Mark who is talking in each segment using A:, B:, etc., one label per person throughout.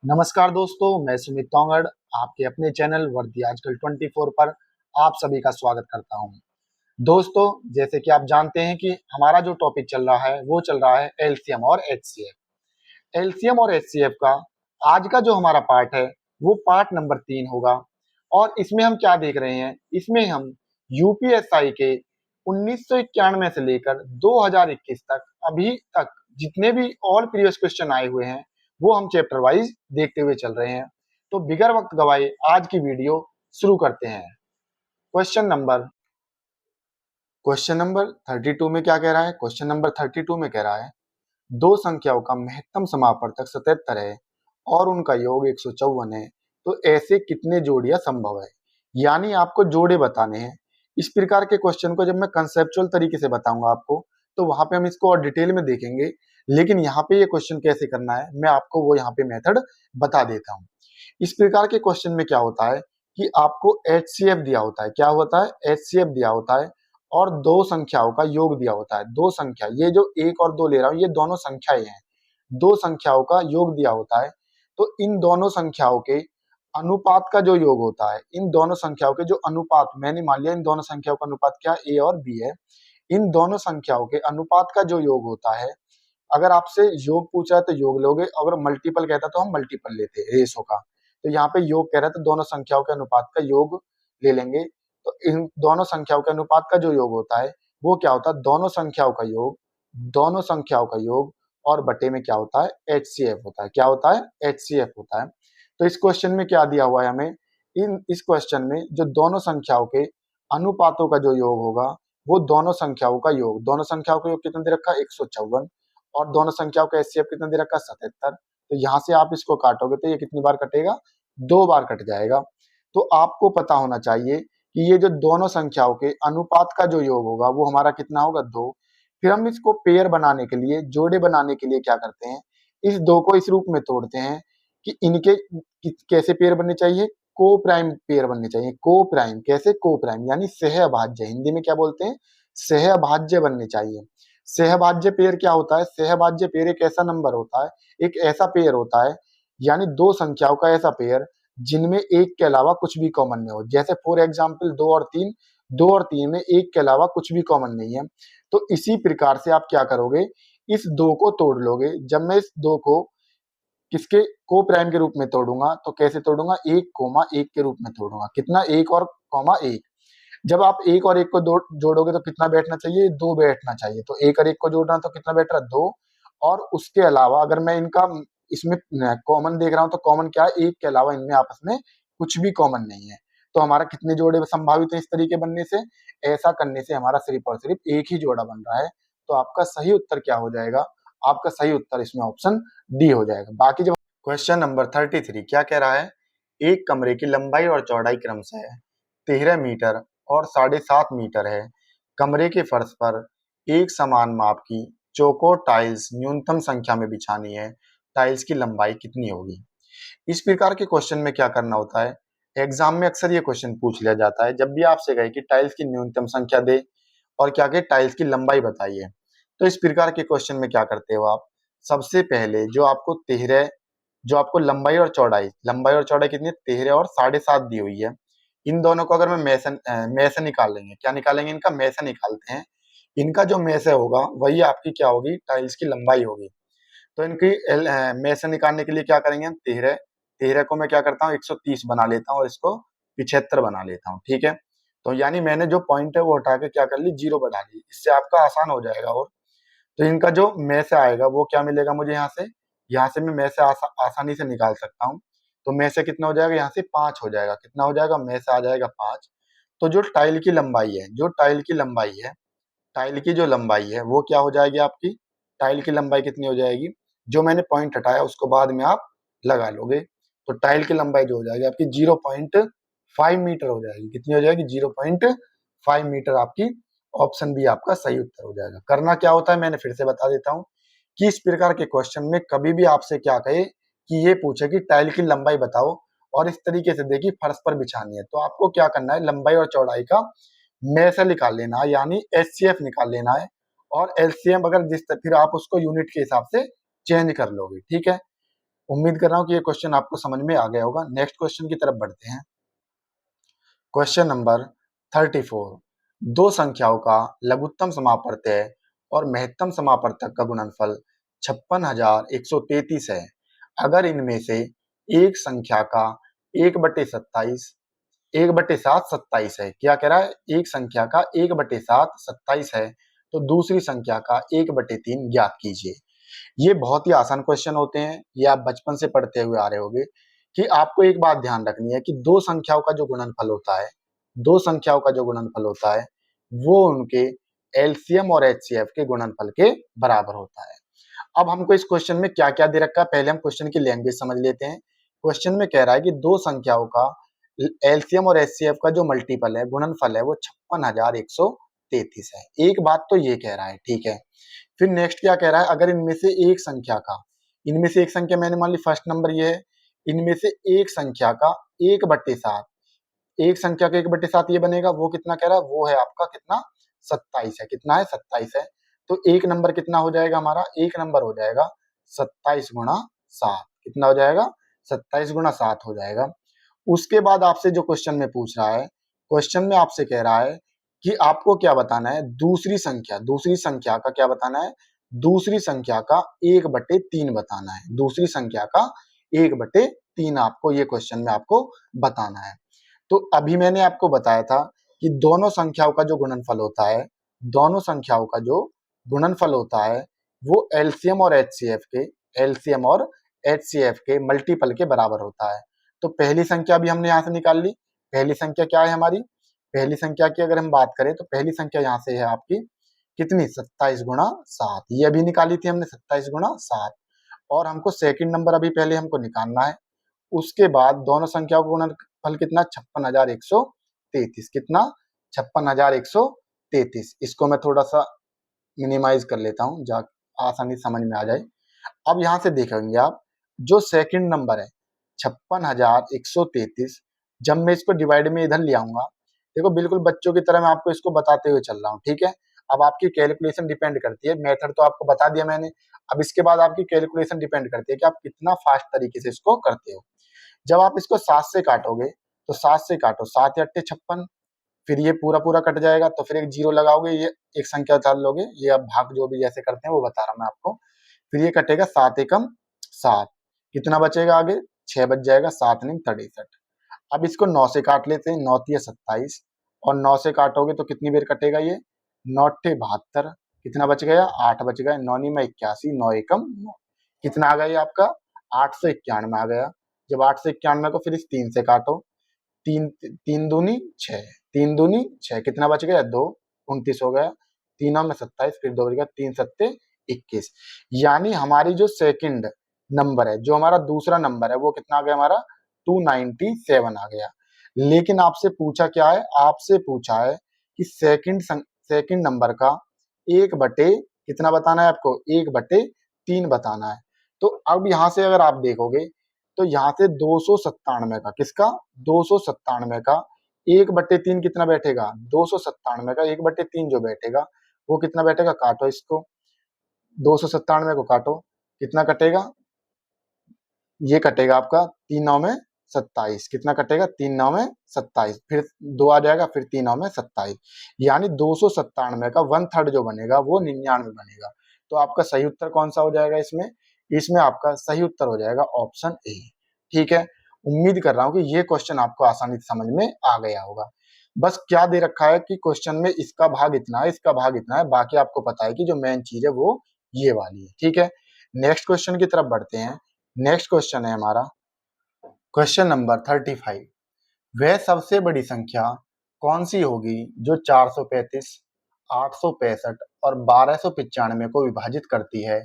A: नमस्कार दोस्तों, मैं सुमित तोंगड़ आपके अपने चैनल वर्दी आजकल 24 पर आप सभी का स्वागत करता हूं। दोस्तों, जैसे कि आप जानते हैं कि हमारा जो टॉपिक चल रहा है वो चल रहा है एलसीएम और एचसीएफ। एलसीएम और एचसीएफ का आज का जो हमारा पार्ट है वो पार्ट नंबर 3 होगा। और इसमें हम क्या देख रहे हैं, इसमें हम यूपीएसआई के 1991 से लेकर 2021 तक अभी तक जितने भी ऑल प्रीवियस क्वेश्चन आए हुए हैं वो हम चैप्टर वाइज देखते हुए चल रहे हैं। तो बिगर वक्त गवाए आज की वीडियो शुरू करते हैं। क्वेश्चन नंबर क्वेश्चन नंबर 32 में क्या कह रहा है? क्वेश्चन नंबर 32 में कह रहा है दो संख्याओं का महत्तम समापवर्तक 77 है और उनका योग 154 है, तो ऐसे कितने जोड़ियां संभव है? यानी आपको जोड़े बताने हैं। इस प्रकार के क्वेश्चन को जब मैं कंसेप्चुअल तरीके से बताऊंगा आपको, तो वहां पे हम इसको और डिटेल में देखेंगे। लेकिन यहाँ पे ये क्वेश्चन कैसे करना है मैं आपको वो यहाँ पे मेथड बता देता हूँ। इस प्रकार के क्वेश्चन में क्या होता है कि आपको एचसीएफ दिया होता है। क्या होता है? एचसीएफ दिया होता है और दो संख्याओं का योग दिया होता है। दो संख्या, ये जो 1 और 2 ले रहा हूं ये दोनों संख्याएं हैं। दो संख्याओं का योग दिया होता है, तो इन दोनों संख्याओं के अनुपात का जो योग होता है, इन दोनों संख्याओं के जो अनुपात, मैंने मान लिया इन दोनों संख्याओं का अनुपात क्या ए और बी है। इन दोनों संख्याओं के अनुपात का जो योग होता है, अगर आपसे योग पूछा है तो योग लोगे, अगर मल्टीपल कहता तो हम मल्टीपल लेते रेशो का। तो यहाँ पे योग कह रहा है तो दोनों संख्याओं के अनुपात का योग ले लेंगे। तो इन दोनों संख्याओं के अनुपात का जो योग होता है वो क्या होता है? दोनों संख्याओं का योग, दोनों संख्याओं का योग और बटे में क्या होता है? एचसीएफ होता है। क्या होता है? एचसीएफ होता है। तो इस क्वेश्चन में क्या दिया हुआ है हमें? इस क्वेश्चन में जो दोनों संख्याओं के अनुपातों का जो योग होगा वो दोनों संख्याओं का योग, दोनों संख्याओं का योग कितना दे रखा है? 154। और दोनों संख्याओं का एचसीएफ कितना दे रखा है? 77। तो यहाँ से आप इसको काटोगे तो ये कितनी बार कटेगा? 2 बार कट जाएगा। तो आपको पता होना चाहिए कि ये जो दोनों संख्याओं के अनुपात का जो योग होगा वो हमारा कितना होगा? 2। फिर हम इसको पेयर बनाने के लिए, जोड़े बनाने के लिए क्या करते हैं? इस 2 को इस रूप में तोड़ते हैं कि इनके कैसे पेयर बनने चाहिए? को प्राइम पेयर बनने चाहिए। को प्राइम कैसे? को प्राइम यानी सहअभाज्य, हिंदी में क्या बोलते हैं? सहअभाज्य बनने चाहिए। सहभाज्य पेयर क्या होता है? सहभाज्य पेयर एक ऐसा नंबर होता है, एक ऐसा पेयर होता है, यानी दो संख्याओं का ऐसा पेयर जिनमें एक के अलावा कुछ भी कॉमन नहीं हो। जैसे फॉर एग्जाम्पल 2 और 3, 2 और 3 में एक के अलावा कुछ भी कॉमन नहीं है। तो इसी प्रकार से आप क्या करोगे? इस 2 को तोड़ लोगे। जब मैं इस 2 को किसके को प्राइम के रूप में तोड़ूंगा तो कैसे तोड़ूंगा? 1, 1 के रूप में तोड़ूंगा। कितना? 1 और कॉमा 1। जब आप 1 और 1 को जोड़ोगे तो कितना बैठना चाहिए? 2 बैठना चाहिए। तो 1 और 1 को जोड़ रहा हूं तो कितना बैठ रहा है? 2। और उसके अलावा अगर मैं इनका इसमें कॉमन देख रहा हूं तो कॉमन क्या है? 1 के अलावा इनमें आपस में कुछ भी कॉमन नहीं है। तो हमारा कितने जोड़े संभावित है इस तरीके बनने से? ऐसा करने से हमारा सिर्फ और सिर्फ एक ही जोड़ा बन रहा है। तो आपका सही उत्तर क्या हो जाएगा? आपका सही उत्तर इसमें ऑप्शन डी हो जाएगा। बाकी जब क्वेश्चन नंबर 33 क्या कह रहा है? एक कमरे की लंबाई और चौड़ाई क्रमशः 13 मीटर और 7.5 मीटर है। कमरे के फर्श पर एक समान माप की चौकोर टाइल्स न्यूनतम संख्या में बिछानी है। टाइल्स की लंबाई कितनी होगी? इस प्रकार के क्वेश्चन में क्या करना होता है? एग्जाम में अक्सर ये क्वेश्चन पूछ लिया जाता है जब भी आपसे कहे कि टाइल्स की न्यूनतम संख्या दे और क्या कहे? टाइल्स की लंबाई बताइए। तो इस प्रकार के क्वेश्चन में क्या करते हो आप? सबसे पहले जो आपको लंबाई और चौड़ाई कितनी है? 13 और 7.5 दी हुई है। इन दोनों को अगर मैं में से निकाल लेंगे, क्या निकालेंगे? इनका में से निकालते हैं। इनका जो में से होगा वही आपकी क्या होगी? टाइल्स की लंबाई होगी। तो इनकी में से निकालने के लिए क्या करेंगे हम? 13, 13 को मैं क्या करता हूँ? 130 बना लेता हूँ और इसको 75 बना लेता हूँ। ठीक है, तो यानी मैंने जो पॉइंट है वो हटा के क्या कर ली? 0 बढ़ा ली। इससे आपका आसान हो जाएगा। और तो इनका जो में से आएगा वो क्या मिलेगा मुझे? यहाँ से मैं में से आसानी से निकाल सकता हूँ। तो में से कितना हो जाएगा? यहाँ से 5 हो जाएगा। कितना हो जाएगा? में से आ जाएगा 5। तो जो टाइल की लंबाई है, टाइल की जो लंबाई है वो क्या हो जाएगी आपकी? टाइल की लंबाई कितनी हो जाएगी? जो मैंने पॉइंट हटाया उसको बाद में आप लगा लोगे। तो टाइल की लंबाई जो हो जाएगी आपकी 0.5 मीटर हो जाएगी। कितनी हो जाएगी? 0.5 मीटर आपकी ऑप्शन बी आपका सही उत्तर हो जाएगा। करना क्या होता है मैंने फिर से बता देता हूँ कि इस प्रकार के क्वेश्चन में कभी भी आपसे क्या कहे कि ये पूछे कि टाइल की लंबाई बताओ और इस तरीके से देखिए फर्श पर बिछानी है, तो आपको क्या करना है? लंबाई और चौड़ाई का में से निकाल लेना है, यानी एचसीएफ निकाल लेना है। और एलसीएम अगर फिर आप उसको यूनिट के हिसाब से चेंज कर लोगे। ठीक है, उम्मीद कर रहा हूं कि ये क्वेश्चन आपको समझ में आ गया होगा। नेक्स्ट क्वेश्चन की तरफ बढ़ते हैं। Question number 34। दो संख्याओं का लघुत्तम समापवर्तय और महत्तम समापवर्तक का गुणनफल 56,133 है। अगर इनमें से एक संख्या का 1/27 1/7 27 है। क्या कह रहा है? एक संख्या का 1/7 27 है, तो दूसरी संख्या का 1/3 ज्ञात कीजिए। ये बहुत ही आसान क्वेश्चन होते हैं, ये आप बचपन से पढ़ते हुए आ रहे होंगे कि आपको एक बात ध्यान रखनी है कि दो संख्याओं का जो गुणनफल होता है, दो संख्याओं का जो गुणनफल होता है, वो उनके एलसीएम और एचसीएफ के गुणनफल के बराबर होता है। अब हमको इस क्वेश्चन में क्या क्या दे रखा है, पहले हम क्वेश्चन की लैंग्वेज समझ लेते हैं। क्वेश्चन में कह रहा है कि दो संख्याओं का एलसीएम और एचसीएफ का जो मल्टीपल है, गुणनफल है, वो 56,133 है। एक बात तो ये कह रहा है, ठीक है। फिर नेक्स्ट क्या कह रहा है? अगर इनमें से एक संख्या मैंने मान ली फर्स्ट नंबर ये है, इनमें से एक संख्या का 1/7, एक संख्या का 1/7 ये बनेगा, वो कितना कह रहा है? वो है आपका कितना? 27 है। कितना है? 27 है। तो एक नंबर कितना हो जाएगा हमारा? एक नंबर हो जाएगा 27 गुणा 7। कितना हो जाएगा? 27 गुणा 7 हो जाएगा। उसके बाद आपसे जो क्वेश्चन में पूछ रहा है, क्वेश्चन में आपसे कह रहा है कि आपको क्या बताना है? दूसरी संख्या का क्या बताना है? दूसरी संख्या का 1/3 बताना है। दूसरी संख्या का 1/3 आपको ये क्वेश्चन में आपको बताना है। तो अभी मैंने आपको बताया था कि दोनों संख्याओं का जो गुणनफल होता है, दोनों संख्याओं का जो गुणनफल होता है, वो एलसीएम और एचसीएफ के मल्टीपल के बराबर होता है। तो पहली संख्या भी हमने यहां से निकाल ली। पहली संख्या क्या है हमारी? पहली संख्या की अगर हम बात करें तो पहली संख्या यहां से है आपकी कितनी? 27 गुणा 7। ये अभी निकाली थी हमने 27 गुणा 7। और हमको सेकंड नंबर अभी पहले हमको निकालना है। उसके बाद दोनों संख्याओं का गुणनफल कितना? 56,133। कितना? 56,133। इसको मैं थोड़ा सा मिनिमाइज कर लेता हूँ, जा आसानी समझ में आ जाए। अब यहां से देखेंगे आप, जो सेकंड नंबर है 56,133, जब मैं इसको डिवाइड में इधर ले आऊंगा, देखो बिल्कुल बच्चों की तरह मैं आपको इसको बताते हुए चल रहा हूँ, ठीक है। अब आपकी कैलकुलेशन डिपेंड करती है, मेथड तो आपको बता दिया मैंने, अब इसके बाद आपकी कैलकुलेशन डिपेंड करती है कि आप कितना फास्ट तरीके से इसको करते हो। जब आप इसको 7 से काटोगे, तो 7 से काटो, 7 या 8 56, फिर ये पूरा पूरा कट जाएगा, तो फिर एक जीरो लगाओगे, ये एक संख्या डाल लोगे, ये अब भाग जो भी जैसे करते हैं वो बता रहा हूं मैं आपको। फिर ये कटेगा 7 एकम 7, कितना बचेगा आगे? 6 बच जाएगा, 7 नहीं 63। अब इसको 9 से काट लेते हैं, 9 तिया 27, और 9 से काटोगे तो कितनी देर कटेगा ये? 9 अट्ठे 72, कितना बच गया? 8 बच गया। 9 नी में 81, 9 एकम 9, कितना आ गया ये आपका? 891 आ गया। जब 891 को फिर इस 3 से काटो, तीन तीन दूनी 6, 3 दूनी 6, कितना बच गया? 2, 29 हो गया। तीनों में 27, फिर 2 बच गया, 3 सत्ते 21। यानी हमारी जो सेकंड नंबर है, जो हमारा दूसरा नंबर है, वो कितना आ गया हमारा? 297 आ गया। लेकिन आपसे पूछा क्या है? आपसे पूछा है कि सेकंड नंबर का 1/, कितना बताना है आपको? 1/3 बताना है। तो अब यहां से अगर आप देखोगे, तो यहाँ से 297 का, किसका? 297 का 1/3 कितना बैठेगा? 297 का 1/3 जो बैठेगा, वो कितना बैठेगा? काटो इसको, 297 को काटो, कितना कटेगा? ये कटेगा आपका 3 9 में 27, कितना कटेगा? 3 9 में 27, फिर 2 आ जाएगा, फिर 3 9 में 27, यानी 297 का 1/3 जो बनेगा वो 99 बनेगा। तो आपका सही उत्तर कौन सा हो जाएगा इसमें? इसमें आपका सही उत्तर हो जाएगा ऑप्शन ए, ठीक है। उम्मीद कर रहा हूं कि ये क्वेश्चन आपको आसानी से समझ में आ गया होगा। बस क्या दे रखा है कि क्वेश्चन में इसका भाग इतना है, इसका भाग इतना है, बाकी आपको पता है कि जो मेन चीज है वो ये वाली है, ठीक है। नेक्स्ट क्वेश्चन की तरफ बढ़ते हैं। नेक्स्ट क्वेश्चन है हमारा क्वेश्चन नंबर 35। वह सबसे बड़ी संख्या कौन सी होगी जो 435, 865 और 1295 को विभाजित करती है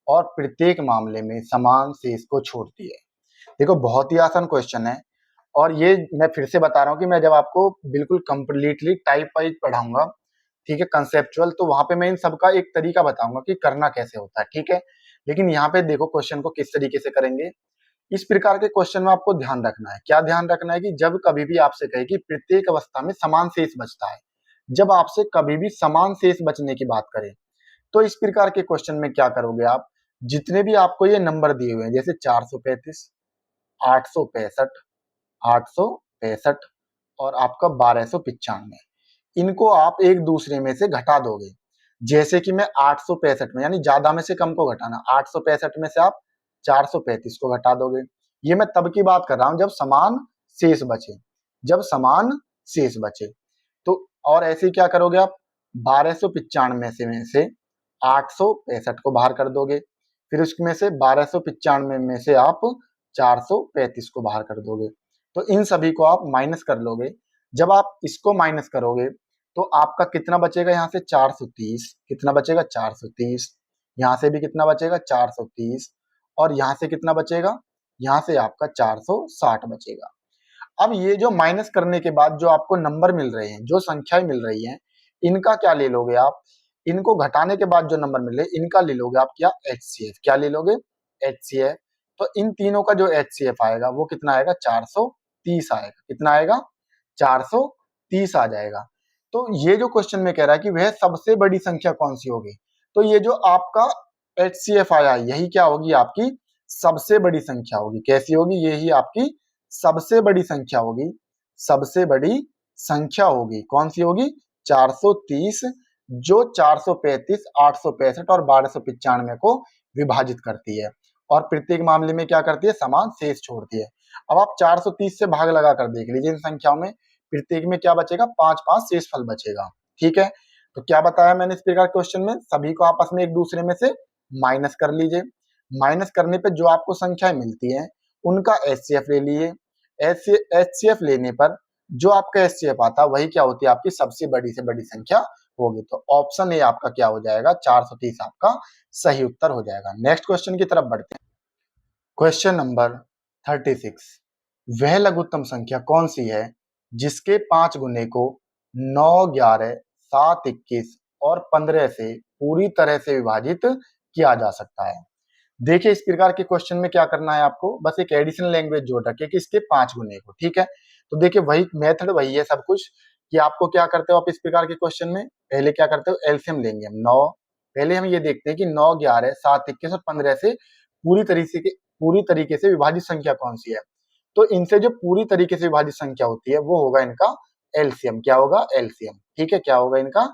A: और प्रत्येक मामले में समान शेष को छोड़ती है? देखो बहुत ही आसान क्वेश्चन है, और ये मैं फिर से बता रहा हूँ कि मैं जब आपको बिल्कुल कंप्लीटली टाइप वाइज पढ़ाऊंगा, ठीक है, कंसेप्चुअल, तो वहां पे मैं इन सबका एक तरीका बताऊंगा कि करना कैसे होता है, ठीक है। लेकिन यहाँ पे देखो क्वेश्चन को किस तरीके से करेंगे। इस प्रकार के क्वेश्चन में आपको ध्यान रखना है, क्या ध्यान रखना है कि जब कभी भी आपसे कहे कि प्रत्येक अवस्था में समान शेष बचता है, जब आपसे कभी भी समान शेष बचने की बात करें, तो इस प्रकार के क्वेश्चन में क्या करोगे आप? जितने भी आपको ये नंबर दिए हुए हैं, जैसे 435, 865, 865 और आपका 1295, इनको आप एक दूसरे में से घटा दोगे। जैसे कि मैं 865 में, यानी ज्यादा में से कम को घटाना, 865 में से आप 435 को घटा दोगे। ये मैं तब की बात कर रहा हूं जब समान शेष बचे, जब समान शेष बचे। तो और ऐसे ही क्या करोगे आप, 1295 में से 865 को बाहर कर दोगे, फिर उसमें से 1295 में से आप 435 को बाहर कर दोगे। तो इन सभी को आप माइनस कर लोगे। जब आप इसको माइनस करोगे तो आपका कितना बचेगा, यहाँ से 430, कितना बचेगा 430, यहाँ से भी कितना बचेगा 430, और यहाँ से कितना बचेगा, यहाँ से आपका 460 बचेगा। अब ये जो माइनस करने के बाद जो आपको नंबर मिल रहे हैं, जो संख्याएं मिल रही हैं, इनका क्या ले लोगे आप, इनको घटाने के बाद जो नंबर मिल रहे हैं इनका ले लोगे आप क्या, एचसीएफ। क्या ले लोगे, एचसीएफ। तो इन तीनों का जो एचसीएफ आएगा वो कितना आएगा, 430 आएगा। कितना आएगा, 430 आ जाएगा। तो ये जो क्वेश्चन में कह रहा है कि वह सबसे बड़ी संख्या कौन सी होगी, तो ये जो आपका एचसीएफ आया यही क्या होगी, आपकी सबसे बड़ी संख्या होगी। कैसी होगी, यही आपकी सबसे बड़ी संख्या होगी। सबसे बड़ी संख्या होगी कौन सी होगी, 430, जो 435, 865 और 1295 को विभाजित करती है, और प्रत्येक मामले में क्या करती है, समान शेष छोड़ती है। अब आप 430 से भाग लगा कर देख लीजिए इन संख्याओं में, प्रत्येक में क्या बचेगा, 5 शेष फल बचेगा। ठीक है, तो क्या बताया मैंने इस प्रकार क्वेश्चन में, सभी को आपस में एक दूसरे में से माइनस कर लीजिए। माइनस करने पे जो आपको संख्याएं मिलती हैं उनका एचसीएफ ले लिए। एचसीएफ लेने पर जो आपका एचसीएफ आता है वही क्या होती है, आपकी सबसे बड़ी से बड़ी संख्या होगी। तो ऑप्शन ए आपका क्या हो जाएगा, 430 आपका सही उत्तर हो जाएगा। नेक्स्ट क्वेश्चन की तरफ बढ़ते हैं। क्वेश्चन नंबर 36, वह लघुत्तम संख्या कौन सी है जिसके 5 गुने को 9, 11, 7, 21 और 15 से पूरी तरह से विभाजित किया जा सकता है। देखिए इस प्रकार के क्वेश्चन में क्या करना है आपको, बस एक एडिशनल लैंग्वेज जोड़ रखे कि इसके 5 गुने को। ठीक है, तो देखिए वही मेथड वही है सब कुछ, कि आपको क्या करते हो आप इस प्रकार के क्वेश्चन में, पहले क्या करते हो, एलसीएम लेंगे हम 9। पहले हम ये देखते हैं कि 9, 11, 7, 21 और 15 से पूरी तरीके से विभाजित संख्या कौन सी है। तो इनसे जो पूरी तरीके से विभाजित संख्या होती है वो होगा इनका एलसीएम। क्या होगा, एलसीएम। ठीक है, क्या होगा, इनका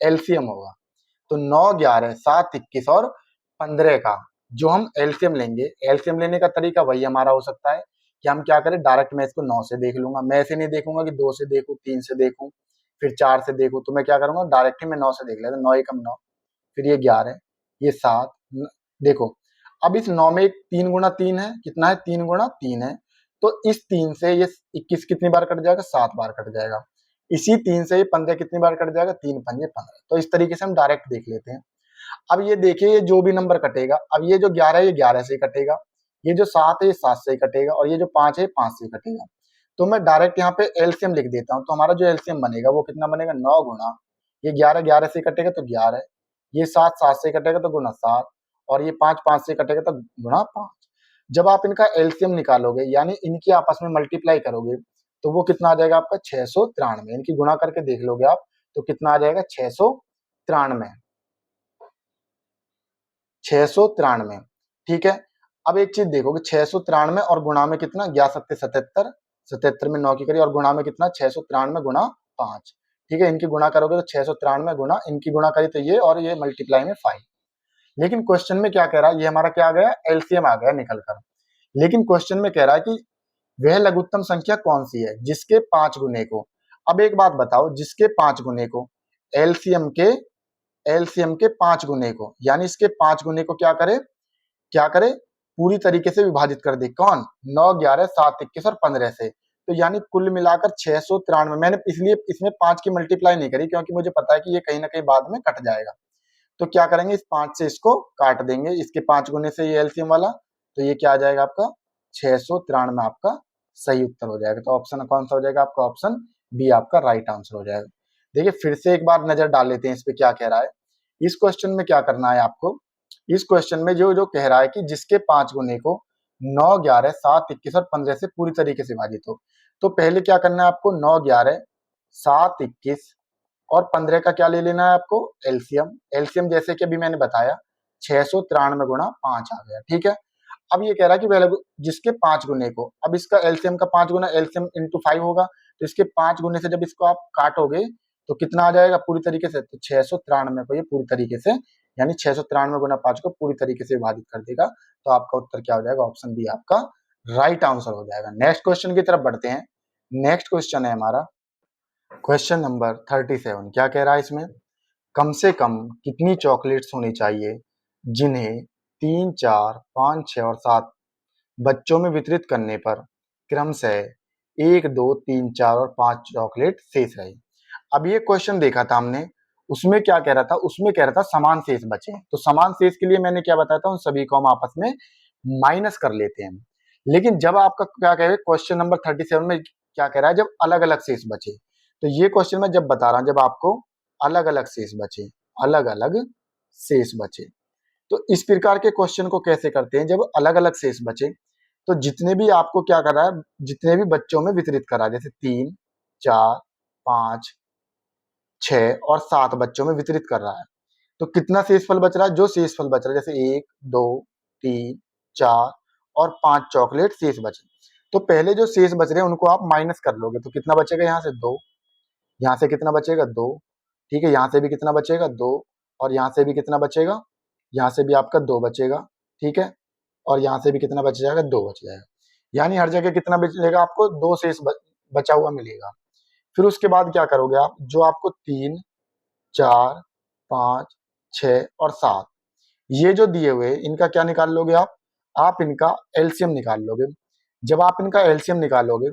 A: एलसीएम होगा। तो 9, 11, 7, 21 और 15 का जो हम एलसीएम लेंगे, एलसीएम लेने का तरीका वही हमारा हो सकता है कि हम क्या करें, डायरेक्ट मैं इसको 9 से देख लूंगा। मैं ऐसे नहीं देखूंगा कि 2 से देखूं, 3 से देखूं, फिर 4 से देखूं। तो मैं क्या करूंगा, डायरेक्ट ही मैं 9 से देख लेता, 9 एकम 9, फिर ये 11, ये 7। देखो अब इस 9 में 3 गुणा 3 है, कितना है, 3 गुणा 3 है। तो इस 3 से ये 21 कितनी बार कट जाएगा, 7 बार कट जाएगा। इसी 3 से ये 15 कितनी बार कट जाएगा, 3 पंजे 15। तो इस तरीके से हम डायरेक्ट देख लेते हैं। अब ये देखिए ये जो भी नंबर कटेगा, अब ये जो 11 है ये 11 से ही कटेगा, ये जो 7 है ये 7 से ही कटेगा, और ये जो 5 है 5 से ही कटेगा। तो मैं डायरेक्ट यहाँ पे एलसीएम लिख देता हूँ। तो हमारा जो एलसीएम बनेगा वो कितना बनेगा, 9 गुणा ये 11, 11 से कटेगा तो 11, ये 7, 7 से कटेगा तो गुणा 7, और ये 5, 5 से कटेगा तो गुणा 5। जब आप इनका एलसीएम निकालोगे यानी इनकी आपस में मल्टीप्लाई करोगे तो वो कितना आ जाएगा आपका, 693। इनकी गुणा करके देख लोगे आप तो कितना आ जाएगा, 693, 693। ठीक है, अब एक चीज देखोगे, 693 और गुणा में कितना, 11 सत्ते 77, 77 में 9 की करी और गुणा में कितना, 693 गुणा 5। ठीक है, इनकी गुणा करोगे तो 693 गुणा, इनकी गुणा करी तो ये, और ये मल्टीप्लाई में 5। लेकिन क्वेश्चन में क्या कह रहा है, ये हमारा क्या आ गया, एलसीएम आ गया निकल कर। लेकिन क्वेश्चन में कह रहा है कि वह लघुत्तम संख्या कौन सी है जिसके 5 गुने को, अब एक बात बताओ, जिसके 5 गुने को, एलसीएम के एलसीएम के 5 गुने को, यानी इसके 5 गुने को क्या करे, क्या करे, पूरी तरीके से विभाजित कर दे। कौन, 9, 11, 7, 21 और 15 से। तो यानी कुल मिलाकर 693। मैंने इसलिए इसमें 5 की मल्टीप्लाई नहीं करी क्योंकि मुझे पता है कि ये कहीं ना कहीं बाद में कट जाएगा। तो क्या करेंगे, इस 5 से इसको काट देंगे, इसके 5 गुने से ये एलसीएम वाला, तो ये क्या आ जाएगा आपका, 693 आपका सही उत्तर हो जाएगा। तो ऑप्शन कौन सा हो जाएगा आपका, ऑप्शन बी आपका राइट आंसर हो जाएगा। देखिए फिर से एक बार नजर डाल लेते हैं इस पे क्या कह रहा है। इस क्वेश्चन में क्या करना है आपको, इस क्वेश्चन में जो जो कह रहा है कि जिसके 5 गुने को 9, 11, 7, 21 और 15 से पूरी तरीके से विभाजित हो। तो पहले क्या करना है आपको, 9, 11, 7, 21 और 15 का क्या ले लेना है आपको, एलसीएम। एलसीएम जैसे कि अभी मैंने बताया 693 गुणा 5 आ गया, ठीक है। अब ये कह रहा है कि पहले जिसके 5 गुने को, अब इसका एलसीएम का 5 गुना एलसीएम इंटू 5 होगा, तो इसके 5 गुने से जब इसको आप काटोगे तो कितना आ जाएगा पूरी तरीके से, तो 693 को ये पूरी तरीके से, यानी 693 गुना 5 को पूरी तरीके से विभाजित कर देगा। तो आपका उत्तर क्या हो जाएगा, ऑप्शन बी आपका राइट आंसर हो जाएगा। नेक्स्ट क्वेश्चन की तरफ बढ़ते हैं। नेक्स्ट क्वेश्चन है हमारा क्वेश्चन नंबर 37। क्या कह रहा है इसमें, कम से कम कितनी चॉकलेट्स होनी चाहिए जिन्हें 3, 4, 5, 6 और 7 बच्चों में वितरित करने पर क्रमशः 1, 2, 3, 4 और 5 चॉकलेट शेष रहे। अब ये क्वेश्चन देखा था हमने, उसमें क्या कह रहा था, उसमें कह रहा था समान शेष बचे। तो समान शेष के लिए मैंने क्या बताया था, उन सभी को हम आपस में माइनस कर लेते हैं। लेकिन जब आपका क्या कह रहे हैं क्वेश्चन नंबर 37 में क्या कह रहा है, जब अलग अलग शेष बचे, तो ये क्वेश्चन में जब बता रहा हूं, जब आपको अलग अलग शेष बचे, अलग अलग शेष बचे, तो इस प्रकार के क्वेश्चन को कैसे करते हैं, जब अलग अलग शेष बचे तो जितने भी आपको क्या कर रहा है, जितने भी बच्चों में वितरित कर रहा है, जैसे 3, 4, 5, 6 और 7 बच्चों में वितरित कर रहा है, तो कितना शेषफल बच रहा है, जो शेषफल बच रहा है, जैसे 1, 2, 3, 4 और 5 चॉकलेट शेष बचे, तो पहले जो शेष बच रहे हैं उनको आप माइनस कर लोगे, तो कितना बचेगा, यहाँ से 2, यहाँ से कितना बचेगा 2, ठीक है, यहाँ से भी कितना बचेगा 2, और यहाँ से भी कितना बचेगा, यहाँ से भी आपका 2 बचेगा, ठीक है, और यहाँ से भी कितना बच जाएगा, 2 बच जाएगा, यानी हर जगह कितना बचेगा, आपको 2 शेष बचा हुआ मिलेगा। फिर उसके बाद क्या करोगे आप, जो आपको 3, 4, 5, 6 और 7 ये जो दिए हुए इनका क्या निकाल लोगे आप इनका एलसीएम निकाल लोगे। जब आप इनका एलसीएम निकालोगे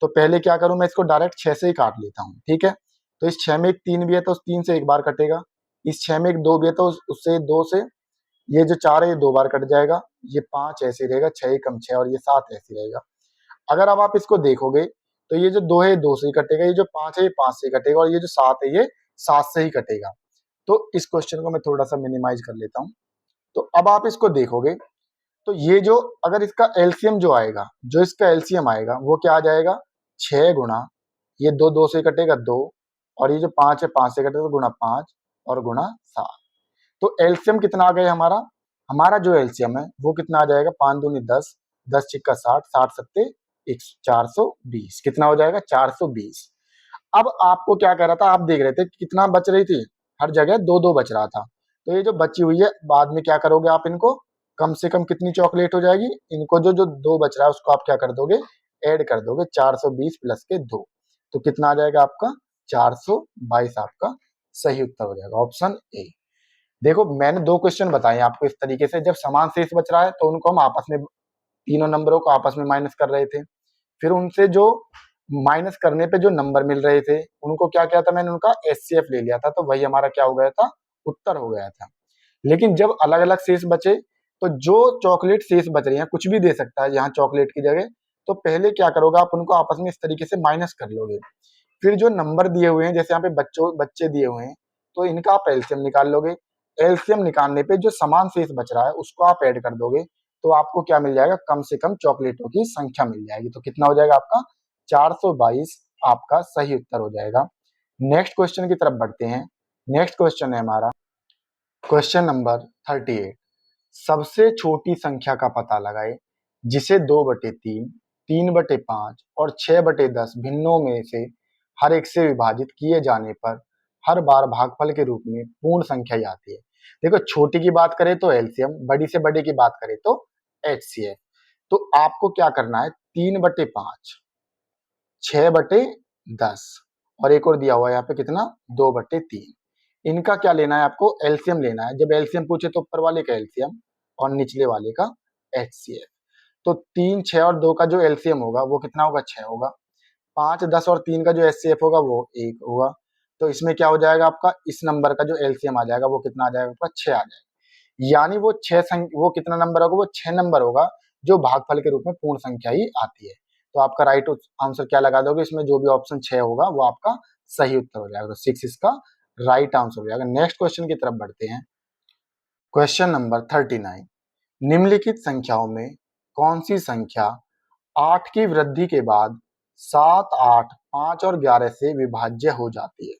A: तो पहले क्या करूं, मैं इसको डायरेक्ट 6 से ही काट लेता हूं, ठीक है। तो इस 6 में एक 3 भी है तो उस 3 से एक बार कटेगा, इस 6 में एक 2 भी है तो उससे 2 से, ये जो 4 है ये 2 बार कट जाएगा, ये 5 ऐसे रहेगा, 6 कम 6 और ये 7 ऐसे रहेगा। अगर अब आप इसको देखोगे तो ये जो 2 है 2 से ही कटेगा, ये जो 5 है ये 5 से ही कटेगा, और ये जो 7 है ये 7 से ही कटेगा। तो इस क्वेश्चन को मैं थोड़ा सा मिनिमाइज कर लेता हूँ। तो अब आप इसको देखोगे तो ये जो, अगर इसका एलसीएम जो आएगा, जो इसका एलसीएम आएगा वो क्या आ जाएगा, 6 गुणा, ये 2 2 से कटेगा 2, और ये जो 5 है 5 से कटेगा, तो गुणा 5 और गुणा 7। तो एलसीएम कितना आ गया हमारा, हमारा जो एलसीएम है वो कितना आ जाएगा, 5 दूनी 10, 10 छिक्का 60, 60 सत्ते 420, कितना हो जाएगा 420। अब आपको क्या कह रहा था, आप देख रहे थे कितना बच रही थी, हर जगह 2 2 बच रहा था, तो ये जो बची हुई है बाद में क्या करोगे आप, इनको कम से कम कितनी चॉकलेट हो जाएगी, इनको जो जो 2 बच रहा है उसको आप क्या कर दोगे, ऐड कर दोगे, 420 प्लस के 2, तो कितना आ जाएगा आपका 422, आपका सही उत्तर हो जाएगा ऑप्शन ए। देखो मैंने 2 क्वेश्चन बताए आपको इस तरीके से, जब समान शेष बच रहा है तो उनको हम आपस में, तीनों नंबरों को आपस में माइनस कर रहे थे, फिर उनसे जो माइनस करने पे जो नंबर मिल रहे थे उनको क्या किया था, मैंने उनका एचसीएफ ले लिया था, तो वही हमारा क्या हो गया था, उत्तर हो गया था। लेकिन जब अलग अलग शेष बचे तो जो चॉकलेट शेष बच रही है, कुछ भी दे सकता है यहाँ चॉकलेट की जगह, तो पहले क्या करोगे आप उनको आपस में इस तरीके से माइनस कर लोगे, फिर जो नंबर दिए हुए हैं, जैसे यहाँ पे बच्चे दिए हुए हैं, तो इनका आप एलसीएम निकाल लोगे, एलसीएम निकालने पे जो समान शेष बच रहा है उसको आप ऐड कर दोगे, तो आपको क्या मिल जाएगा, कम से कम चॉकलेटों की संख्या मिल जाएगी, तो कितना हो जाएगा आपका 422, आपका सही उत्तर हो जाएगा। नेक्स्ट क्वेश्चन की तरफ बढ़ते हैं। नेक्स्ट क्वेश्चन है हमारा क्वेश्चन नंबर 38। सबसे छोटी संख्या का पता लगाए जिसे 2/3, 3/5 और 6/10 भिन्नों में से हर एक से विभाजित किए जाने पर हर बार भागफल के रूप में पूर्ण संख्या ही आती है। देखो छोटी की बात करें तो एलसीएम, बड़ी से बड़े की बात करें तो एचसीएफ। तो आपको क्या करना है, 3/5, 6/10 और एक और दिया हुआ है यहाँ पे कितना, 2/3, इनका क्या लेना है आपको, एलसीएम लेना है। जब एलसीएम पूछे तो ऊपर वाले का एलसीएम और निचले वाले का एचसीएफ। तो 3, 6 और 2 का जो एलसीएम होगा वो कितना होगा, 6 होगा। 5, 10 और 3 का जो एचसीएफ होगा वो 1 होगा। तो इसमें क्या हो जाएगा आपका, इस नंबर का जो एलसीएम आ जाएगा वो कितना आ जाएगा आपका, 6 आ जाएगा। यानी वो वो कितना नंबर होगा, वो 6 नंबर होगा जो भागफल के रूप में पूर्ण संख्या ही आती है। तो आपका राइट आंसर क्या लगा दोगे, इसमें जो भी ऑप्शन 6 होगा वो आपका सही उत्तर हो जाएगा, तो 6 इसका राइट आंसर हो जाएगा। नेक्स्ट क्वेश्चन की तरफ बढ़ते हैं। Question number 39। निम्नलिखित संख्याओं में कौन सी संख्या 8 की वृद्धि के बाद 7, 8, 5 और 11 से विभाज्य हो जाती है।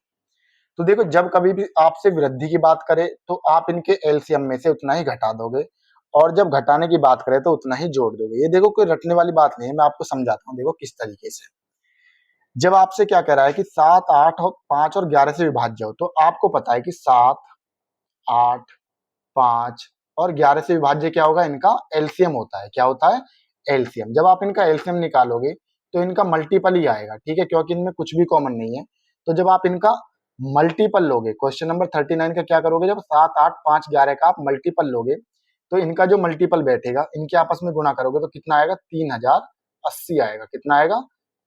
A: तो देखो जब कभी भी आपसे वृद्धि की बात करे तो आप इनके एलसीएम में से उतना ही घटा दोगे, और जब घटाने की बात करें तो उतना ही जोड़ दोगे। ये देखो कोई रटने वाली बात नहीं है, मैं आपको समझाता हूँ देखो किस तरीके से। जब आपसे क्या कह रहा है कि 7, 8 और 5 और 11 से विभाज्य हो, तो आपको पता है कि 7, 8, 5 और 11 से विभाज्य क्या होगा, इनका एलसीएम होता है। क्या होता है? एलसीएम। जब आप इनका एलसीएम निकालोगे तो इनका मल्टीपल ही आएगा, ठीक है, क्योंकि इनमें कुछ भी कॉमन नहीं है। तो जब आप इनका मल्टीपल लोगे, क्वेश्चन नंबर 39 का क्या करोगे, जब 7, 8, 5, 11 का आप मल्टीपल लोगे तो इनका जो मल्टीपल बैठेगा इनके आपस में गुणा करोगे तो कितना आएगा, 3080 आएगा। कितना आएगा?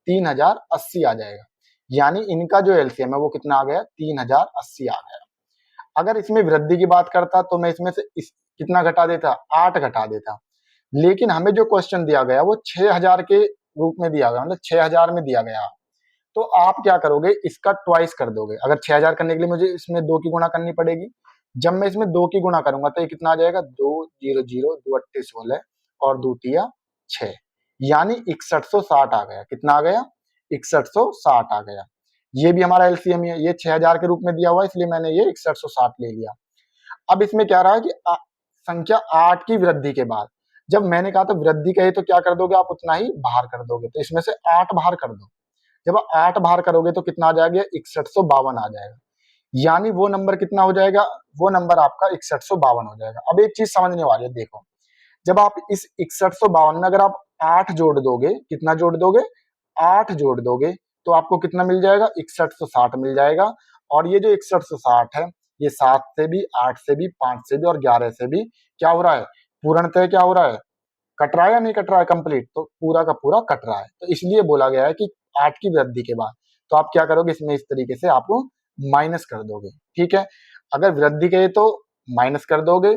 A: 3080 आ जाएगा। यानी इनका जो एलसीएम है वो कितना आ गया, 3080 आ गया। अगर इसमें वृद्धि की बात करता तो मैं इसमें से कितना घटा देता, 8 घटा देता। लेकिन हमें जो क्वेश्चन दिया गया वो 6000 के रूप में दिया गया, मतलब 6000 में दिया गया। तो आप क्या करोगे, इसका ट्वाइस कर दोगे। अगर 6000 करने के लिए मुझे इसमें 2 की गुणा करनी पड़ेगी। जब मैं इसमें 2 की गुणा करूंगा तो ये कितना आ जाएगा, 2 0 0 2 8 16 और 2 तिया 6, यानी 6160 आ गया। कितना आ गया? 6160 आ गया। ये भी हमारा एलसीएम है, ये 6000 के रूप में दिया हुआ है इसलिए मैंने ये 6160 ले लिया। अब इसमें क्या रहा है कि संख्या 8 की वृद्धि के बाद, जब मैंने कहा था वृद्धि कहे तो क्या कर दोगे आप, उतना ही बाहर कर दोगे। तो इसमें से 8 बाहर कर दो। जब आप 8 बाहर करोगे तो कितना आ जाएगा, 6152 आ जाएगा। यानी वो नंबर कितना हो जाएगा, वो नंबर आपका 6152 हो जाएगा। अब एक चीज समझने वाली है, देखो जब आप इस 6152 में अगर आप 8 जोड़ दोगे, कितना जोड़ दोगे, 8 जोड़ दोगे, तो आपको कितना मिल जाएगा, 6160 मिल जाएगा। और ये जो 6160 है, ये 7 से भी, 8 से भी, 5 से भी और 11 से भी क्या हो रहा है, पूर्णतः क्या हो रहा है, कट रहा है या नहीं कट रहा है, कंप्लीट, तो पूरा का पूरा कट रहा है। तो इसलिए बोला गया है कि 8 की वृद्धि के बाद तो आप क्या करोगे, इसमें इस तरीके से आप माइनस कर दोगे, ठीक है। अगर वृद्धि कहे तो माइनस कर दोगे,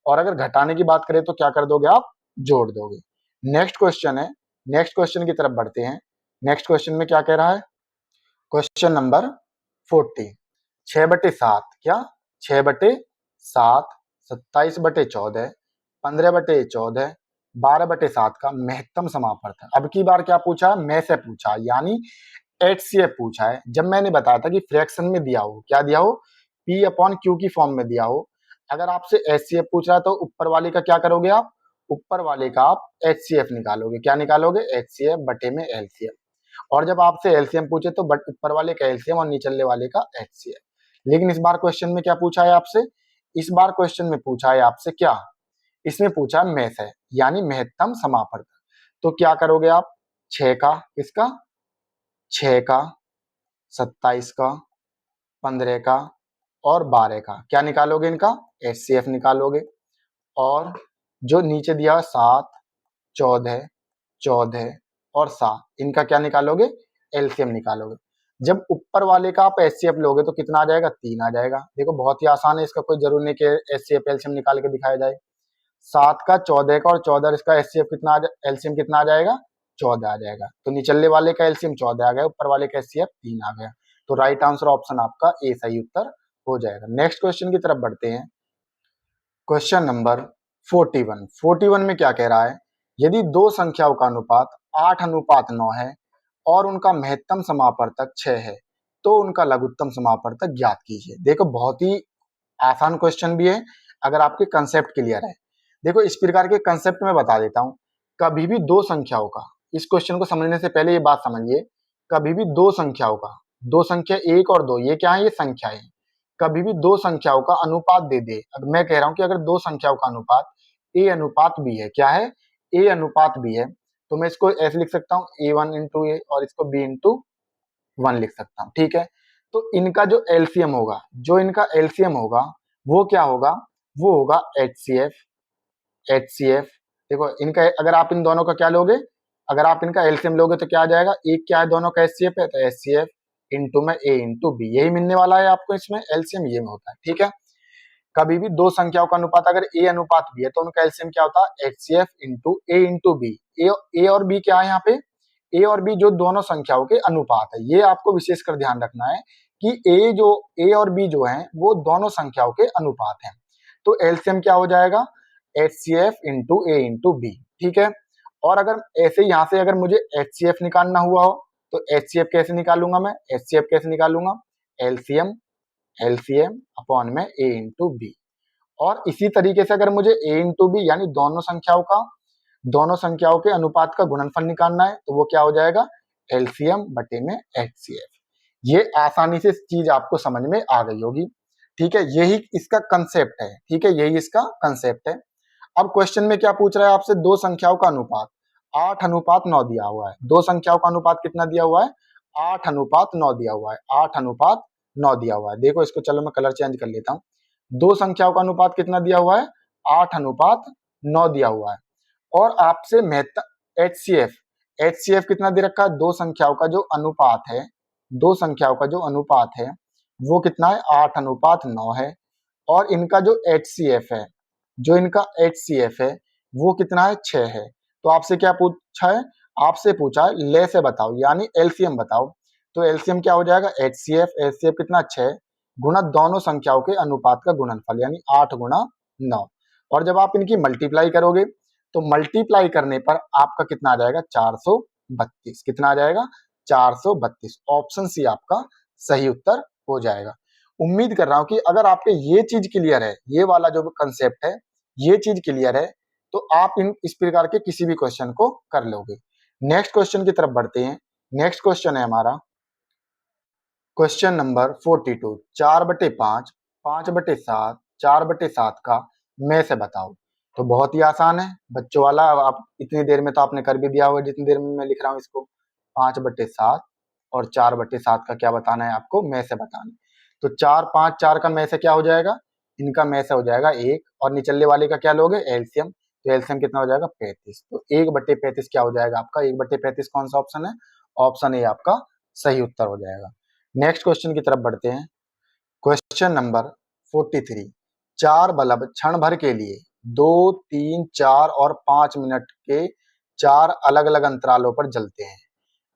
A: और अगर घटाने की बात करें तो क्या कर दोगे, आप जोड़ दोगे। नेक्स्ट क्वेश्चन है, नेक्स्ट क्वेश्चन की तरफ बढ़ते हैं। नेक्स्ट क्वेश्चन में क्या कह रहा है, क्वेश्चन नंबर 40, 6/7 क्या, 6/7, 27/14, 15/14, 12/7 का महत्तम समापवर्तक। अब की बार क्या पूछा, मैं से पूछा, यानी एचसीएफ पूछा है। जब मैंने बताया था कि फ्रैक्शन में दिया हो, क्या दिया हो, P/Q की फॉर्म में दिया हो। अगर आपसे एचसीएफ पूछ रहा है तो ऊपर वाले का क्या करोगे आप, ऊपर वाले का आप एचसीएफ निकालोगे। क्या निकालोगे, एचसीएफ बटे में एलसीएम। और जब आपसे एलसीएम पूछे तो बट ऊपर वाले का एलसीएम और निचले वाले का एचसीएफ। लेकिन इस बार क्वेश्चन में क्या पूछा है आपसे, इस बार क्वेश्चन में पूछा है आपसे क्या, इसमें पूछा मैथ है, यानी महत्तम समापवर्तक। तो क्या करोगे आप, 6 का, किसका, 6 का, 27 का, 15 का और 12 का क्या निकालोगे, इनका एचसीएफ निकालोगे। और जो नीचे दिया 7, 14, 14 और 7, इनका क्या निकालोगे, एलसीएम निकालोगे। जब ऊपर वाले का आप एचसीएफ लोगे तो कितना आ जाएगा, 3 आ जाएगा। देखो बहुत ही आसान है, इसका कोई जरूर नहीं कि एचसीएफ एलसीएम निकाल के दिखाया जाए। 7 का, 14 का और 14 इसका एचसीएफ कितना एलसीएम कितना आ जाएगा, 14 आ जाएगा। तो निचले वाले का एलसीएम 14 आ गया, ऊपर वाले का एचसीएफ 3 आ गया। तो राइट आंसर ऑप्शन आपका ए सही उत्तर हो जाएगा। नेक्स्ट क्वेश्चन की तरफ बढ़ते हैं। क्वेश्चन नंबर 41, 41 में क्या कह रहा है, यदि दो संख्याओं का अनुपात 8:9 है और उनका महत्तम समापवर्तक 6 है तो उनका लघुत्तम समापवर्तक ज्ञात कीजिए। देखो बहुत ही आसान क्वेश्चन भी है अगर आपके कंसेप्ट क्लियर है। देखो इस प्रकार के कंसेप्ट में बता देता हूं, कभी भी दो संख्याओं का, इस क्वेश्चन को समझने से पहले ये बात समझिए, कभी भी दो संख्याओं का, दो संख्या 1 और 2 ये क्या है, ये संख्याएं, कभी भी दो संख्याओं का अनुपात दे दे। अब मैं कह रहा हूं कि अगर दो संख्याओं का अनुपात ए अनुपात बी है, क्या है, ए अनुपात बी है, तो मैं इसको ऐसे लिख सकता हूँ A1 × A और इसको B × 1 लिख सकता हूँ, ठीक है। तो इनका जो एलसीएम होगा, जो इनका एलसीएम होगा वो क्या होगा, वो होगा एचसीएफ, एचसीएफ। देखो इनका अगर आप इन दोनों का क्या लोगे, अगर आप इनका एलसीएम लोगे तो क्या आ जाएगा, एक क्या है, दोनों का एचसीएफ है तो एचसीएफ इंटू में A × B, यही मिलने वाला है आपको, इसमें एलसीएम ये होता है, ठीक है। कभी भी दो संख्याओं का अनुपात अगर ए अनुपात बी है तो उनका एलसीएम क्या होता है, एचसीएफ इंटू A × B। ए और बी क्या है यहाँ पे, ए और बी जो दोनों संख्याओं के अनुपात है, ये आपको विशेषकर ध्यान रखना है कि ए और बी जो है वो दोनों संख्याओं के अनुपात हैं। तो एलसीएम क्या हो जाएगा, एचसीएफ इंटू A × B, ठीक है। और अगर ऐसे यहां से अगर मुझे एचसीएफ निकालना हुआ हो तो एचसीएफ कैसे निकालूंगा मैं, एचसीएफ कैसे निकालूंगा, एलसीएम LCM अपॉन में A इंटू बी। और इसी तरीके से अगर मुझे A इंटू बी यानी दोनों संख्याओं के अनुपात का गुणनफल निकालना है तो वो क्या हो जाएगा, LCM बटे में HCF। ये आसानी से चीज आपको समझ में आ गई होगी। ठीक है, यही इसका कंसेप्ट है। ठीक है, यही इसका कंसेप्ट है। अब क्वेश्चन में क्या पूछ रहा है आपसे, दो संख्याओं का अनुपात 8:9 दिया हुआ है। दो संख्याओं का अनुपात कितना दिया हुआ है, 8:9 दिया हुआ है। 8:9 दिया हुआ है। देखो इसको, चलो मैं कलर चेंज कर लेता हूँ। दो संख्याओं का अनुपात कितना दिया हुआ है, 8:9 दिया हुआ है। और आपसे महत्तम HCF कितना दे रखा है, दो संख्याओं का जो अनुपात है, दो संख्याओं का जो अनुपात है वो कितना है, 8:9 है। और इनका जो HCF है, जो इनका HCF है वो कितना है, 6 है। तो आपसे क्या पूछा है, आपसे पूछा है ले से बताओ यानी LCM बताओ। तो LCM क्या हो जाएगा, HCF कितना, 6 गुना दोनों संख्याओं के अनुपात का गुणनफल यानी 8 गुना 9। और जब आप इनकी मल्टीप्लाई करोगे तो मल्टीप्लाई करने पर आपका कितना आ जाएगा, 432। कितना आ जाएगा, 432। ऑप्शन सी आपका सही उत्तर हो जाएगा। उम्मीद कर रहा हूं कि अगर आपके ये चीज क्लियर है, ये वाला जो कंसेप्ट है ये चीज क्लियर है, तो आप इस प्रकार के किसी भी क्वेश्चन को कर लोगे। नेक्स्ट क्वेश्चन की तरफ बढ़ते हैं। नेक्स्ट क्वेश्चन है हमारा क्वेश्चन नंबर 42। 4/5, 5/7, 4/7 का में से बताओ। तो बहुत ही आसान है बच्चों वाला। आप इतनी देर में तो आपने कर भी दिया होगा जितनी देर में मैं लिख रहा हूँ इसको। 5/7 और 4/7 का क्या बताना है आपको, में से बताना है। तो 4, 5, 4 का में से क्या हो जाएगा, इनका में से हो जाएगा 1। और निचले वाले का क्या लोगे, एलसीएम। तो एलसीएम कितना हो जाएगा, 35। तो 1/35 क्या हो जाएगा आपका, 1/35 कौन सा ऑप्शन है, ऑप्शन ए आपका सही उत्तर हो जाएगा। नेक्स्ट क्वेश्चन की तरफ बढ़ते हैं। Question number 43। 4 बल्ब क्षण भर के लिए 2, 3, 4 और 5 मिनट के 4 अलग अलग अंतरालों पर जलते हैं।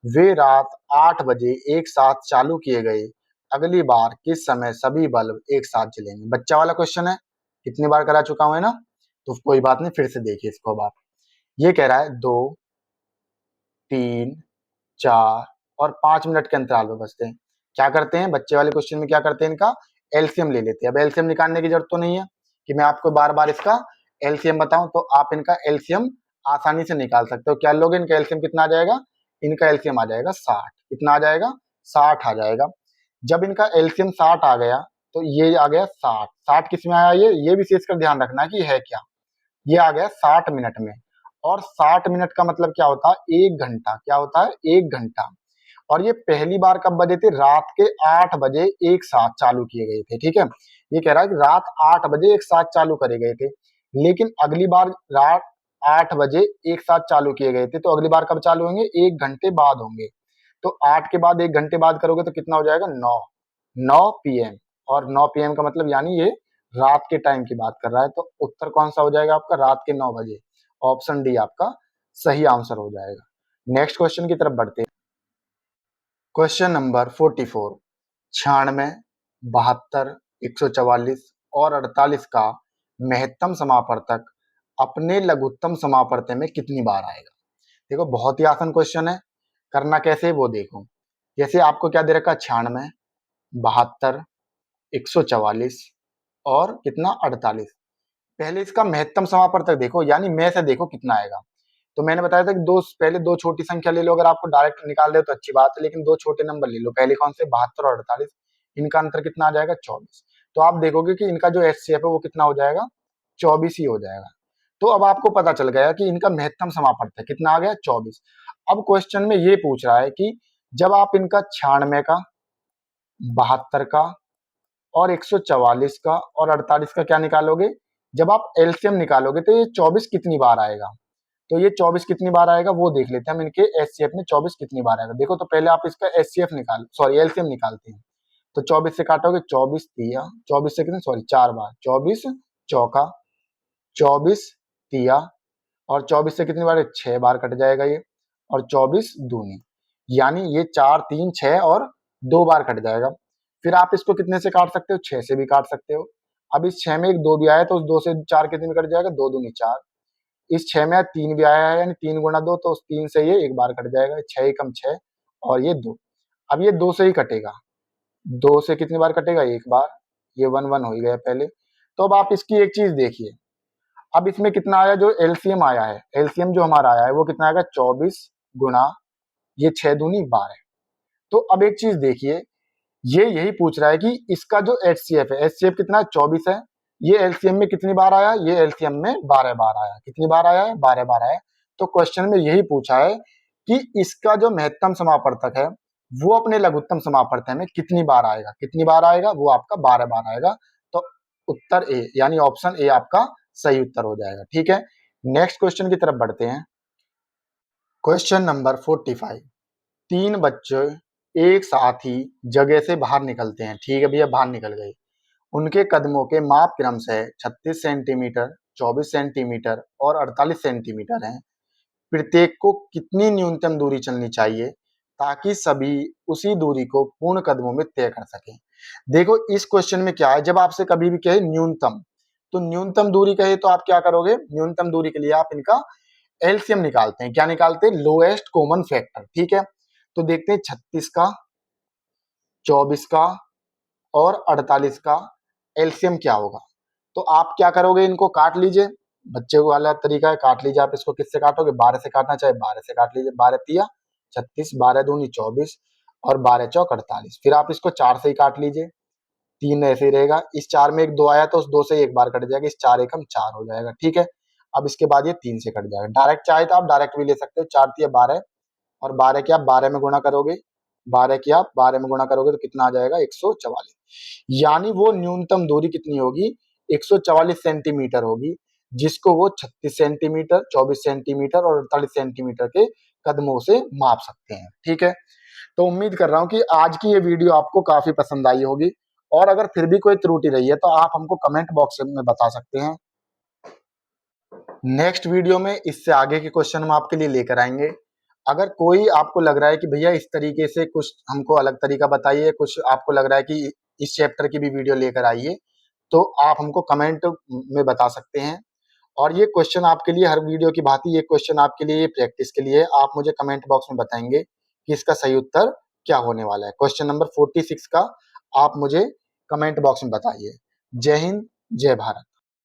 A: वे रात 8 बजे एक साथ चालू किए गए। अगली बार किस समय सभी बल्ब एक साथ जलेंगे। बच्चा वाला क्वेश्चन है, कितनी बार करा चुका हूं है ना, तो कोई बात नहीं, फिर से देखिए इसको। अब आप, ये कह रहा है 2, 3, 4 और 5 मिनट के अंतराल में बजते हैं। क्या करते हैं बच्चे वाले क्वेश्चन में, क्या करते हैं, इनका एलसीएम ले लेते हैं। अब एलसीएम निकालने की जरूरत तो नहीं है कि मैं आपको बार बार इसका एलसीएम बताऊं, तो आप इनका एलसीएम आसानी से निकाल सकते हो। क्या लोगे, इनका एलसीएम कितना आ जाएगा, इनका एलसीएम आ जाएगा 60। कितना आ जाएगा, 60 आ जाएगा। जब इनका एलसीएम 60 आ गया तो ये आ गया 60। 60 किस में आया, ये विशेष कर ध्यान रखना है कि है क्या, ये आ गया 60 मिनट में। और 60 मिनट का मतलब क्या होता है, 1 घंटा। क्या होता है, 1 घंटा। और ये पहली बार कब बजे थे, रात के 8 बजे एक साथ चालू किए गए थे। ठीक है, ये कह रहा है कि रात 8 बजे एक साथ चालू करे गए थे। लेकिन अगली बार रात 8 बजे एक साथ चालू किए गए थे, तो अगली बार कब चालू होंगे, 1 घंटे बाद होंगे। तो 8 के बाद 1 घंटे बाद करोगे तो कितना हो जाएगा, 9 पीएम। और 9 पीएम का मतलब यानी ये रात के टाइम की बात कर रहा है। तो उत्तर कौन सा हो जाएगा आपका, रात के 9 बजे। ऑप्शन डी आपका सही आंसर हो जाएगा। नेक्स्ट क्वेश्चन की तरफ बढ़ते हैं। Question number 44। 96, 72, 144 और 48 का महत्तम समापवर्तक अपने लघुत्तम समापवर्तक में कितनी बार आएगा। देखो बहुत ही आसान क्वेश्चन है, करना कैसे वो देखो। जैसे आपको क्या दे रखा है, 96, 72, 144 और कितना, 48। पहले इसका महत्तम समापवर्तक देखो यानी में से देखो कितना आएगा। तो मैंने बताया था कि पहले दो छोटी संख्या ले लो, अगर आपको डायरेक्ट निकाल दे तो अच्छी बात है, लेकिन दो छोटे नंबर ले लो। पहले कौन से, 72 और 48। इनका अंतर कितना आ जाएगा, 24। तो आप देखोगे कि इनका जो एचसीएफ है वो कितना हो जाएगा, 24 ही हो जाएगा। तो अब आपको पता चल गया कि इनका महत्तम समापवर्तक कितना आ गया, 24। अब क्वेश्चन में ये पूछ रहा है कि जब आप इनका 96 का, 72 का और 144 का और 48 का क्या निकालोगे, जब आप एलसीएम निकालोगे तो ये 24 कितनी बार आएगा। तो ये 24 कितनी बार आएगा वो देख लेते हैं हम, इनके एचसीएफ में 24 कितनी बार आएगा। देखो तो पहले आप इसका एचसीएफ एलसीएम निकालते हैं। तो 24 से काटोगे, 24 तिया, 24 से कितने, 4 बार, 24 चौका, 24 तिया, और 24 से कितनी बार, 6 बार कट जाएगा ये। और 24 दूनी, यानी ये 4, 3, 6 और 2 बार कट जाएगा। फिर आप इसको कितने से काट सकते हो, 6 से भी काट सकते हो। अब इस 6 में एक 2 भी आया तो उस 2 से 4 कितने में कट जाएगा, 2 दूनी 4। इस 6 में 3 भी आया है यानी 3 गुना 2, तो उस 3 से ये एक बार कट जाएगा। 6 एकम 6 और ये 2। अब ये 2 से ही कटेगा, 2 से कितनी बार कटेगा, एक बार, ये 1 1 हो ही गया पहले। तो अब आप इसकी एक चीज देखिए, अब इसमें कितना आया, जो एलसीएम आया है, एलसीएम जो हमारा आया है वो कितना आएगा, 24 गुणा ये 6 दूनी 12। तो अब एक चीज देखिए, ये यही पूछ रहा है कि इसका जो एचसीएफ है, एचसीएफ कितना है, 24 है, ये एलसीएम में कितनी बार आया, ये एलसीएम में 12 बार आया, कितनी बार आया है, 12 बार आया। तो क्वेश्चन में यही पूछा है कि इसका जो महत्तम समापवर्तक है वो अपने लघुत्तम समापवर्तक में कितनी बार आएगा, कितनी बार आएगा, वो आपका 12 बार आएगा। तो उत्तर ए यानी ऑप्शन ए आपका सही उत्तर हो जाएगा। ठीक है, नेक्स्ट क्वेश्चन की तरफ बढ़ते हैं। Question number 45। 3 बच्चे एक साथ ही जगह से बाहर निकलते हैं। ठीक है भैया, बाहर निकल गए। उनके कदमों के माप क्रमशः 36 सेंटीमीटर, 24 सेंटीमीटर और 48 सेंटीमीटर हैं। प्रत्येक को कितनी न्यूनतम दूरी चलनी चाहिए ताकि सभी उसी दूरी को पूर्ण कदमों में तय कर सकें। देखो इस क्वेश्चन में क्या है, जब आपसे कभी भी कहे न्यूनतम, तो न्यूनतम दूरी कहे तो आप क्या करोगे, न्यूनतम दूरी के लिए आप इनका एलसीएम निकालते हैं। क्या निकालते हैं, लोएस्ट कॉमन फैक्टर। ठीक है, तो देखते हैं 36 का, 24 का और 48 का एलसीएम क्या होगा। तो आप क्या करोगे, इनको काट लीजिए, बच्चे वाला तरीका है, काट लीजिए। आप इसको किससे काटोगे, 12 से काटना चाहे 12 से काट लीजिए। 12 तिया 36, 12 दूनी 24 और 12 चौक 48। फिर आप इसको 4 से ही काट लीजिए, 3 ऐसे ही रहेगा। इस 4 में एक 2 आया तो उस 2 से एक बार कट जाएगा, इस 4 एकम 4 हो जाएगा। ठीक है, अब इसके बाद ये 3 से कट जाएगा। डायरेक्ट चाहे तो आप डायरेक्ट भी ले सकते हो, 4 तिया 12 और 12 के आप 12 में गुणा करोगे, 12 की आप 12 में गुणा करोगे तो कितना आ जाएगा, 144। यानी वो न्यूनतम दूरी कितनी होगी, 144 सेंटीमीटर होगी, जिसको वो 36 सेंटीमीटर, 24 सेंटीमीटर और 48 सेंटीमीटर के कदमों से माप सकते हैं। ठीक है, तो उम्मीद कर रहा हूं कि आज की ये वीडियो आपको काफी पसंद आई होगी, और अगर फिर भी कोई त्रुटि रही है तो आप हमको कमेंट बॉक्स में बता सकते हैं। नेक्स्ट वीडियो में इससे आगे के क्वेश्चन हम आपके लिए लेकर आएंगे। अगर कोई आपको लग रहा है कि भैया इस तरीके से कुछ हमको अलग तरीका बताइए, कुछ आपको लग रहा है कि इस चैप्टर की भी वीडियो लेकर आइए, तो आप हमको कमेंट में बता सकते हैं। और ये क्वेश्चन आपके लिए हर वीडियो की भांति ये क्वेश्चन आपके लिए प्रैक्टिस के लिए आप मुझे कमेंट बॉक्स में बताएंगे कि इसका सही उत्तर क्या होने वाला है। क्वेश्चन नंबर 46 का आप मुझे कमेंट बॉक्स में बताइए। जय हिंद, जय भारत।